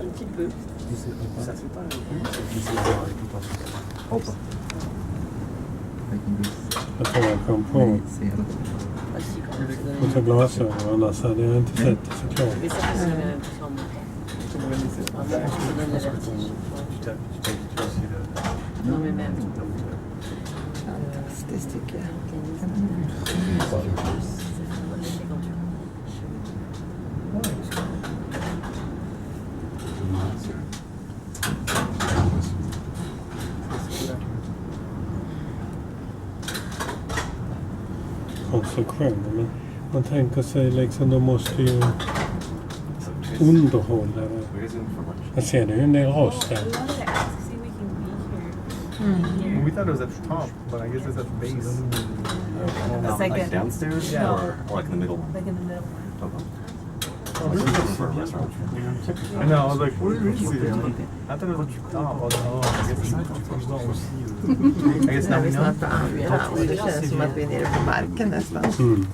Un petit peu. Ça fait pas Hoppa. Jag tror jag kom på Assis quand même. att ta glasögon, annars hade jag inte sett det såklart. Mais ça c'est même sans moi. Ça donne le vertige. Non mais même. Fantastiskt tycker jag. Konstruktioner, men man tänker sig liksom, de måste ju underhålla det. Jag ser det ju en del rost där. We thought it was at the top, but I guess it's at the base. No, Second. like downstairs? Yeah. Or like in the middle? Like in the middle. Okay. Oh, this is For a restaurant. I know, I was like, what is it? I thought it was at the top. I was like, oh, I guess it's not. I guess now När we vi know. snart på andra och det känns som att vi är nere på marken nästan. Mm.